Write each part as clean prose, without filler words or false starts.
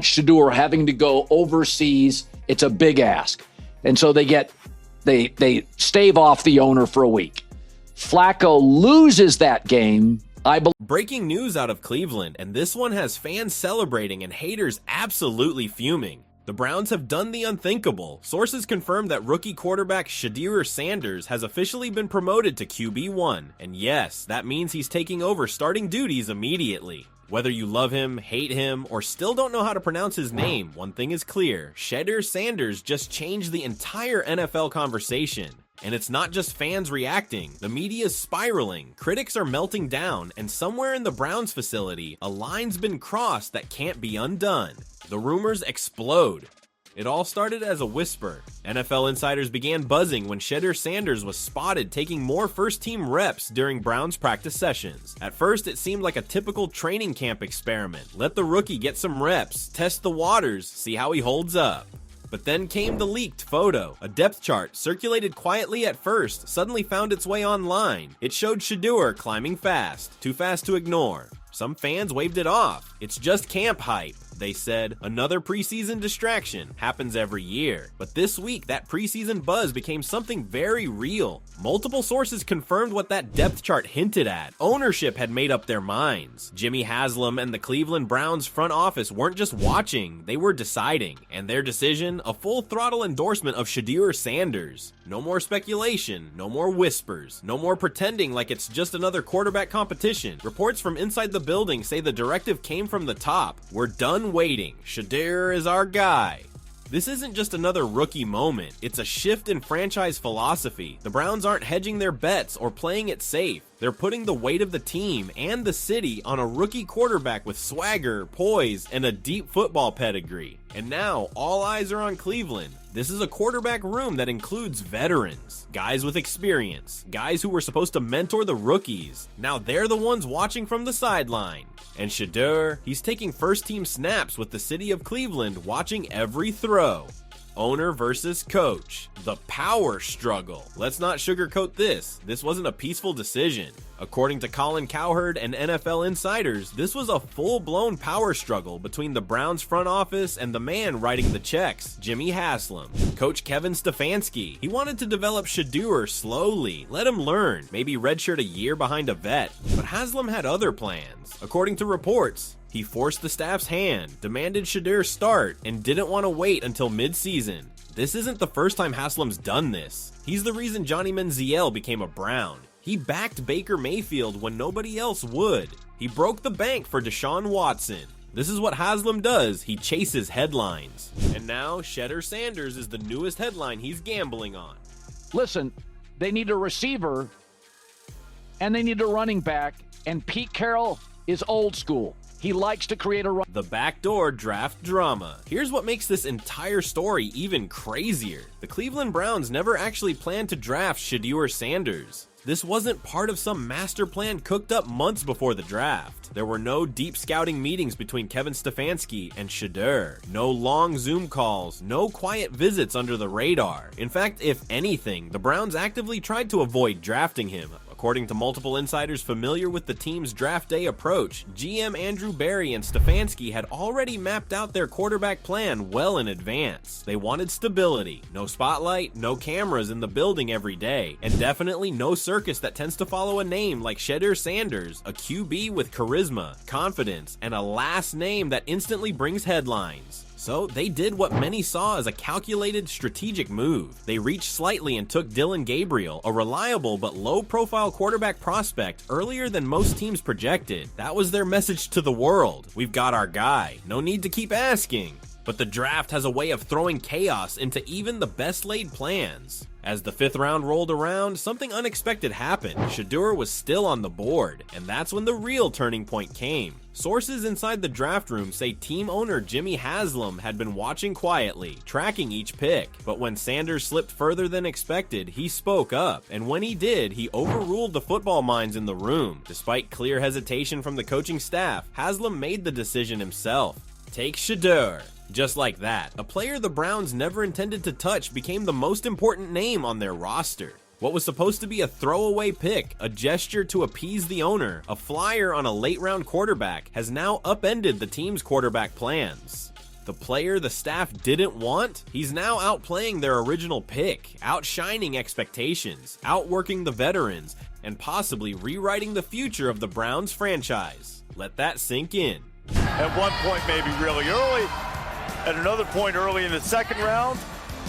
Shedeur having to go overseas. It's a big ask. And so they stave off the owner for a week. Flacco loses that game. Breaking news out of Cleveland, and this one has fans celebrating and haters absolutely fuming. The Browns have done the unthinkable. Sources confirm that rookie quarterback Shedeur Sanders has officially been promoted to QB1. And yes, that means he's taking over starting duties immediately. Whether you love him, hate him, or still don't know how to pronounce his name, one thing is clear: Shedeur Sanders just changed the entire NFL conversation. And it's not just fans reacting, the media's spiraling, critics are melting down, and somewhere in the Browns facility, a line's been crossed that can't be undone. The rumors explode. It all started as a whisper. NFL insiders began buzzing when Shedeur Sanders was spotted taking more first-team reps during Browns practice sessions. At first, it seemed like a typical training camp experiment. Let the rookie get some reps, test the waters, see how he holds up. But then came the leaked photo. A depth chart, circulated quietly at first, suddenly found its way online. It showed Shedeur climbing fast, too fast to ignore. Some fans waved it off. It's just camp hype, they said. Another preseason distraction, happens every year. But this week, that preseason buzz became something very real. Multiple sources confirmed what that depth chart hinted at. Ownership had made up their minds. Jimmy Haslam and the Cleveland Browns front office weren't just watching, they were deciding. And their decision, a full throttle endorsement of Shedeur Sanders. No more speculation, no more whispers, no more pretending like it's just another quarterback competition. Reports from inside the building say the directive came from the top. We're done waiting. Shedeur is our guy. This isn't just another rookie moment, it's a shift in franchise philosophy. The Browns aren't hedging their bets or playing it safe. They're putting the weight of the team and the city on a rookie quarterback with swagger, poise, and a deep football pedigree. And now, all eyes are on Cleveland. This is a quarterback room that includes veterans, guys with experience, guys who were supposed to mentor the rookies. Now they're the ones watching from the sideline. And Shedeur, he's taking first-team snaps with the city of Cleveland watching every throw. Owner versus coach. The power struggle. Let's not sugarcoat this. This wasn't a peaceful decision. According to Colin Cowherd and NFL insiders, this was a full-blown power struggle between the Browns front office and the man writing the checks, Jimmy Haslam. Coach Kevin Stefanski, he wanted to develop Shedeur slowly, let him learn, maybe redshirt a year behind a vet. But Haslam had other plans. According to reports, he forced the staff's hand, demanded Shedeur start, and didn't want to wait until mid-season. This isn't the first time Haslam's done this. He's the reason Johnny Manziel became a Brown. He backed Baker Mayfield when nobody else would. He broke the bank for Deshaun Watson. This is what Haslam does, he chases headlines. And now, Shedeur Sanders is the newest headline he's gambling on. Listen, they need a receiver, and they need a running back, and Pete Carroll is old school. He likes to create a run. The backdoor draft drama. Here's what makes this entire story even crazier. The Cleveland Browns never actually planned to draft Shedeur Sanders. This wasn't part of some master plan cooked up months before the draft. There were no deep scouting meetings between Kevin Stefanski and Shedeur. No long Zoom calls, no quiet visits under the radar. In fact, if anything, the Browns actively tried to avoid drafting him. According to multiple insiders familiar with the team's draft day approach, GM Andrew Berry and Stefanski had already mapped out their quarterback plan well in advance. They wanted stability, no spotlight, no cameras in the building every day, and definitely no circus that tends to follow a name like Shedeur Sanders, a QB with charisma, confidence, and a last name that instantly brings headlines. So they did what many saw as a calculated strategic move. They reached slightly and took Dylan Gabriel, a reliable but low-profile quarterback prospect, earlier than most teams projected. That was their message to the world. We've got our guy. No need to keep asking. But the draft has a way of throwing chaos into even the best-laid plans. As the 5th round rolled around, something unexpected happened. Shedeur was still on the board, and that's when the real turning point came. Sources inside the draft room say team owner Jimmy Haslam had been watching quietly, tracking each pick. But when Sanders slipped further than expected, he spoke up, and when he did, he overruled the football minds in the room. Despite clear hesitation from the coaching staff, Haslam made the decision himself. Take Shedeur. Just like that, a player the Browns never intended to touch became the most important name on their roster. What was supposed to be a throwaway pick, a gesture to appease the owner, a flyer on a late-round quarterback, has now upended the team's quarterback plans. The player the staff didn't want? He's now outplaying their original pick, outshining expectations, outworking the veterans, and possibly rewriting the future of the Browns franchise. Let that sink in. At one point, maybe really early, at another point early in the second round,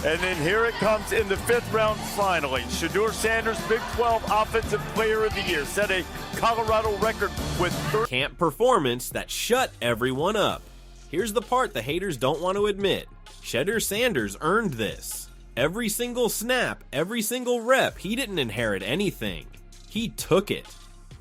and then here it comes in the fifth round finally. Shedeur Sanders, Big 12 Offensive Player of the Year, set a Colorado record with camp performance that shut everyone up. Here's the part the haters don't want to admit. Shedeur Sanders earned this. Every single snap, every single rep, he didn't inherit anything. He took it.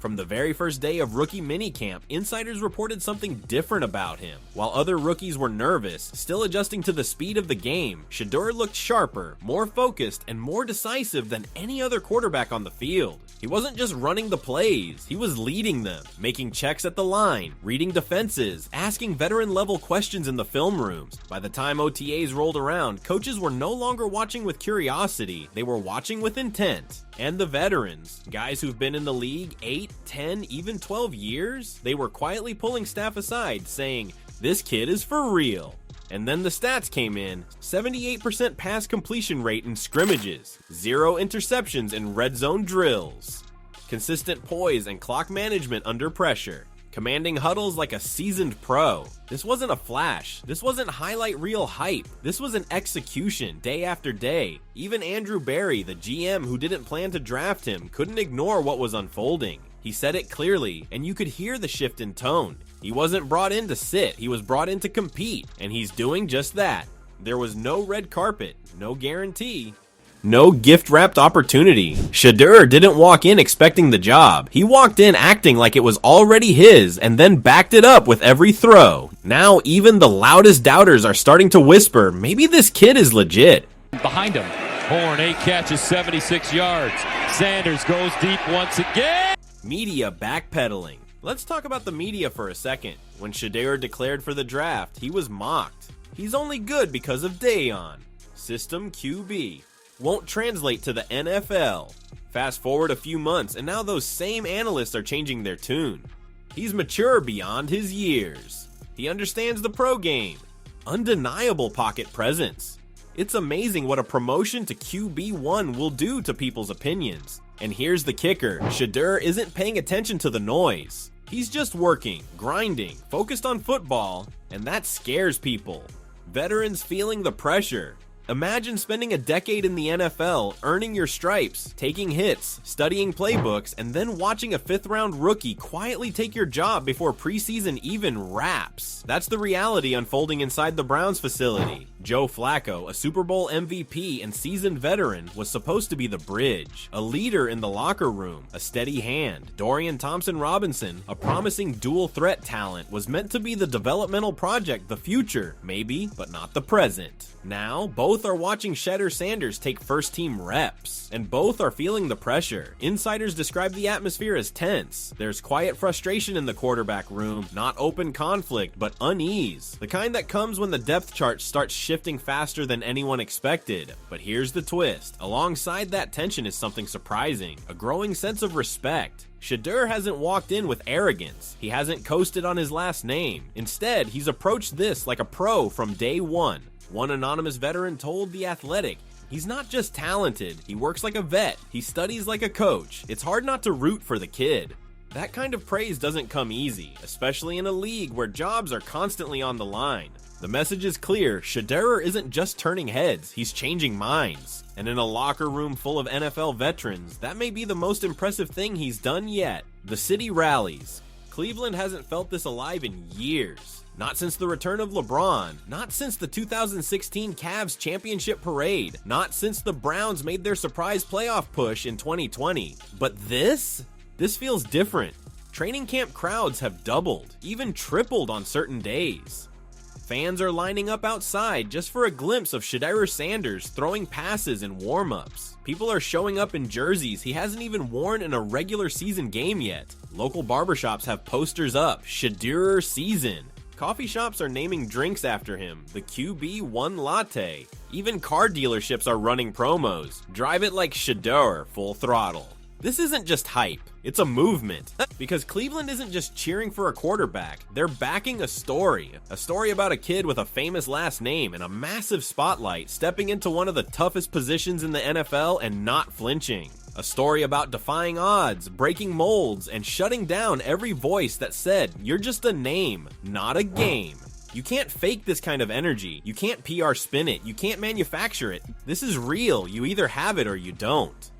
From the very first day of rookie minicamp, insiders reported something different about him. While other rookies were nervous, still adjusting to the speed of the game, Shedeur looked sharper, more focused, and more decisive than any other quarterback on the field. He wasn't just running the plays, he was leading them, making checks at the line, reading defenses, asking veteran-level questions in the film rooms. By the time OTAs rolled around, coaches were no longer watching with curiosity, they were watching with intent. And the veterans, guys who've been in the league 8, 10, even 12 years, they were quietly pulling staff aside, saying, "This kid is for real." And then the stats came in: 78% pass completion rate in scrimmages, 0 interceptions in red zone drills, consistent poise and clock management under pressure, commanding huddles like a seasoned pro. This wasn't a flash. This wasn't highlight reel hype. This was an execution day after day. Even Andrew Berry, the GM who didn't plan to draft him, couldn't ignore what was unfolding. He said it clearly, and you could hear the shift in tone. He wasn't brought in to sit, he was brought in to compete, and he's doing just that. There was no red carpet, no guarantee, no gift-wrapped opportunity. Shedeur didn't walk in expecting the job. He walked in acting like it was already his, and then backed it up with every throw. Now even the loudest doubters are starting to whisper, maybe this kid is legit. Behind him, Horn, 8 catches, 76 yards. Sanders goes deep once again. Media backpedaling. Let's talk about the media for a second. When Shedeur declared for the draft, he was mocked. He's only good because of Dayon. System QB. Won't translate to the NFL. Fast forward a few months, and now those same analysts are changing their tune. He's mature beyond his years. He understands the pro game. Undeniable pocket presence. It's amazing what a promotion to QB1 will do to people's opinions. And here's the kicker, Shedeur isn't paying attention to the noise. He's just working, grinding, focused on football, and that scares people. Veterans feeling the pressure. Imagine spending a decade in the NFL, earning your stripes, taking hits, studying playbooks, and then watching a 5th-round rookie quietly take your job before preseason even wraps. That's the reality unfolding inside the Browns facility. Joe Flacco, a Super Bowl MVP and seasoned veteran, was supposed to be the bridge, a leader in the locker room, a steady hand. Dorian Thompson-Robinson, a promising dual-threat talent, was meant to be the developmental project, the future, maybe, but not the present. Now, both are watching Shedeur Sanders take first-team reps, and both are feeling the pressure. Insiders describe the atmosphere as tense. There's quiet frustration in the quarterback room, not open conflict, but unease. The kind that comes when the depth chart starts shifting faster than anyone expected. But here's the twist. Alongside that tension is something surprising, a growing sense of respect. Shedeur hasn't walked in with arrogance. He hasn't coasted on his last name. Instead, he's approached this like a pro from day one. One anonymous veteran told The Athletic, "He's not just talented, he works like a vet, he studies like a coach. It's hard not to root for the kid." That kind of praise doesn't come easy, especially in a league where jobs are constantly on the line. The message is clear, Shedeur isn't just turning heads, he's changing minds. And in a locker room full of NFL veterans, that may be the most impressive thing he's done yet. The city rallies. Cleveland hasn't felt this alive in years. Not since the return of LeBron, not since the 2016 Cavs championship parade, not since the Browns made their surprise playoff push in 2020. But this feels different. Training camp crowds have doubled, even tripled on certain days. Fans are lining up outside just for a glimpse of Shedeur Sanders throwing passes in warm-ups. People are showing up in jerseys he hasn't even worn in a regular season game yet. Local barbershops have posters up, Shedeur Season. Coffee shops are naming drinks after him, the QB1 latte. Even car dealerships are running promos. Drive it like Shedeur, full throttle. This isn't just hype, it's a movement. Because Cleveland isn't just cheering for a quarterback, they're backing a story. A story about a kid with a famous last name and a massive spotlight stepping into one of the toughest positions in the NFL and not flinching. A story about defying odds, breaking molds, and shutting down every voice that said, "You're just a name, not a game." You can't fake this kind of energy. You can't PR spin it. You can't manufacture it. This is real. You either have it or you don't.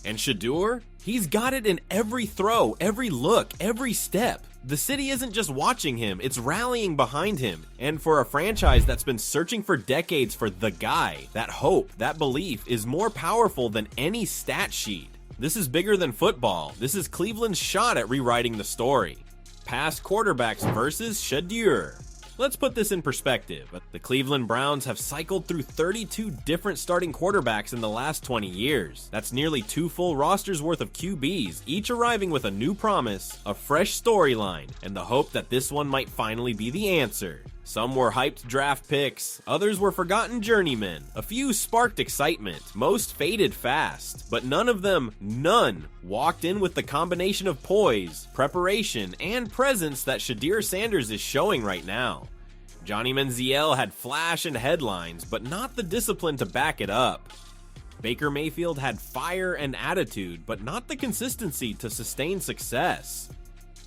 And Shedeur? He's got it in every throw, every look, every step. The city isn't just watching him, it's rallying behind him. And for a franchise that's been searching for decades for the guy, that hope, that belief is more powerful than any stat sheet. This is bigger than football. This is Cleveland's shot at rewriting the story. Past quarterbacks versus Shedeur. Let's put this in perspective. The Cleveland Browns have cycled through 32 different starting quarterbacks in the last 20 years. That's nearly 2 full rosters worth of QBs, each arriving with a new promise, a fresh storyline, and the hope that this one might finally be the answer. Some were hyped draft picks, others were forgotten journeymen. A few sparked excitement, most faded fast, but none, walked in with the combination of poise, preparation, and presence that Shedeur Sanders is showing right now. Johnny Manziel had flash and headlines, but not the discipline to back it up. Baker Mayfield had fire and attitude, but not the consistency to sustain success.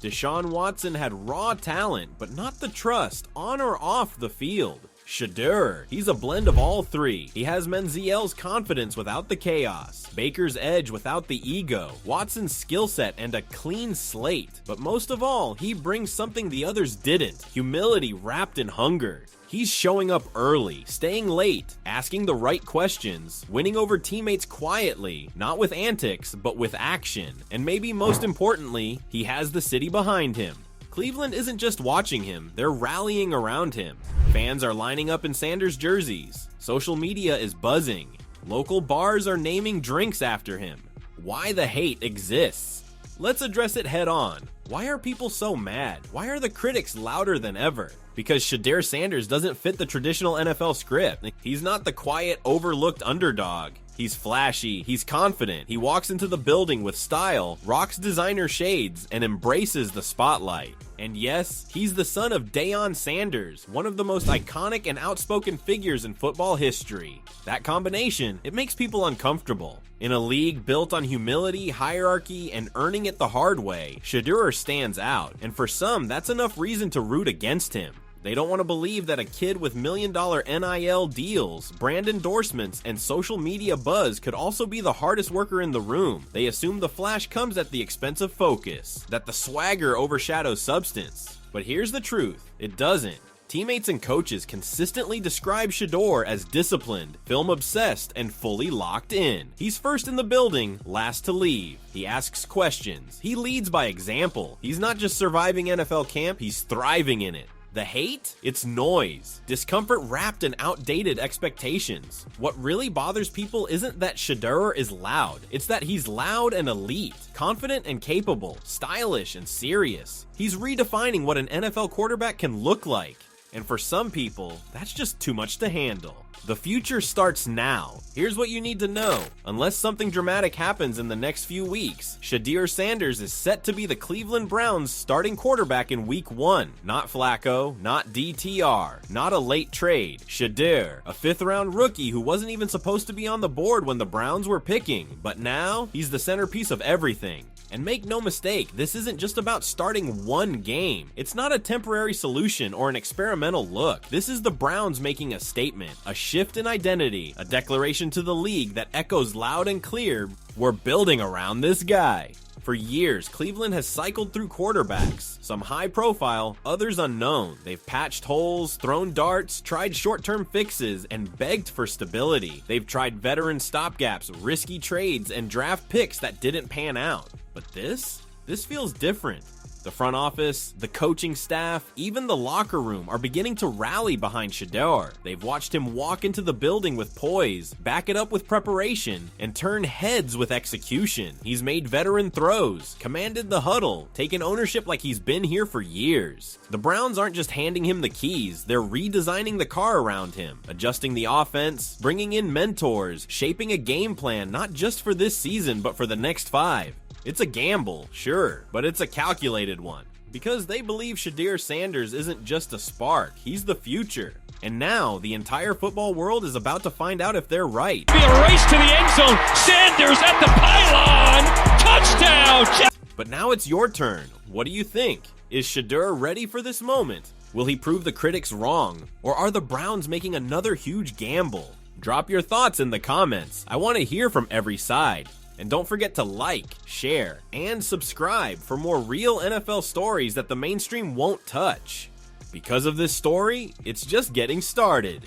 Deshaun Watson had raw talent, but not the trust on or off the field. Shedeur, he's a blend of all three. He has Manziel's confidence without the chaos, Baker's edge without the ego, Watson's skill set and a clean slate. But most of all, he brings something the others didn't, humility wrapped in hunger. He's showing up early, staying late, asking the right questions, winning over teammates quietly, not with antics, but with action. And maybe most importantly, he has the city behind him. Cleveland isn't just watching him, they're rallying around him. Fans are lining up in Sanders jerseys. Social media is buzzing. Local bars are naming drinks after him. Why the hate exists? Let's address it head on. Why are people so mad? Why are the critics louder than ever? Because Shedeur Sanders doesn't fit the traditional NFL script. He's not the quiet, overlooked underdog. He's flashy, he's confident, he walks into the building with style, rocks designer shades, and embraces the spotlight. And yes, he's the son of Deion Sanders, one of the most iconic and outspoken figures in football history. That combination, it makes people uncomfortable. In a league built on humility, hierarchy, and earning it the hard way, Shedeur stands out, and for some, that's enough reason to root against him. They don't want to believe that a kid with million-dollar NIL deals, brand endorsements, and social media buzz could also be the hardest worker in the room. They assume the flash comes at the expense of focus, that the swagger overshadows substance. But here's the truth, it doesn't. Teammates and coaches consistently describe Shedeur as disciplined, film-obsessed, and fully locked in. He's first in the building, last to leave. He asks questions. He leads by example. He's not just surviving NFL camp, he's thriving in it. The hate? It's noise. Discomfort wrapped in outdated expectations. What really bothers people isn't that Shedeur is loud. It's that he's loud and elite, confident and capable, stylish and serious. He's redefining what an NFL quarterback can look like. And for some people, that's just too much to handle. The future starts now. Here's what you need to know. Unless something dramatic happens in the next few weeks, Shedeur Sanders is set to be the Cleveland Browns' starting quarterback in Week 1. Not Flacco, not DTR, not a late trade. Shedeur, a 5th-round rookie who wasn't even supposed to be on the board when the Browns were picking. But now, he's the centerpiece of everything. And make no mistake, this isn't just about starting one game. It's not a temporary solution or an experimental look. This is the Browns making a statement, a shift in identity, a declaration to the league that echoes loud and clear, we're building around this guy. For years, Cleveland has cycled through quarterbacks, some high profile, others unknown. They've patched holes, thrown darts, tried short-term fixes, and begged for stability. They've tried veteran stopgaps, risky trades, and draft picks that didn't pan out. But this feels different. The front office, the coaching staff, even the locker room are beginning to rally behind Shedeur. They've watched him walk into the building with poise, back it up with preparation, and turn heads with execution. He's made veteran throws, commanded the huddle, taken ownership like he's been here for years. The Browns aren't just handing him the keys, they're redesigning the car around him, adjusting the offense, bringing in mentors, shaping a game plan not just for this season but for the next 5. It's a gamble, sure, but it's a calculated one. Because they believe Shedeur Sanders isn't just a spark, he's the future. And now, the entire football world is about to find out if they're right. Be a race to the end zone. Sanders at the pylon. Touchdown. But now it's your turn. What do you think? Is Shedeur ready for this moment? Will he prove the critics wrong? Or are the Browns making another huge gamble? Drop your thoughts in the comments. I want to hear from every side. And don't forget to like, share, and subscribe for more real NFL stories that the mainstream won't touch. Because of this story, it's just getting started.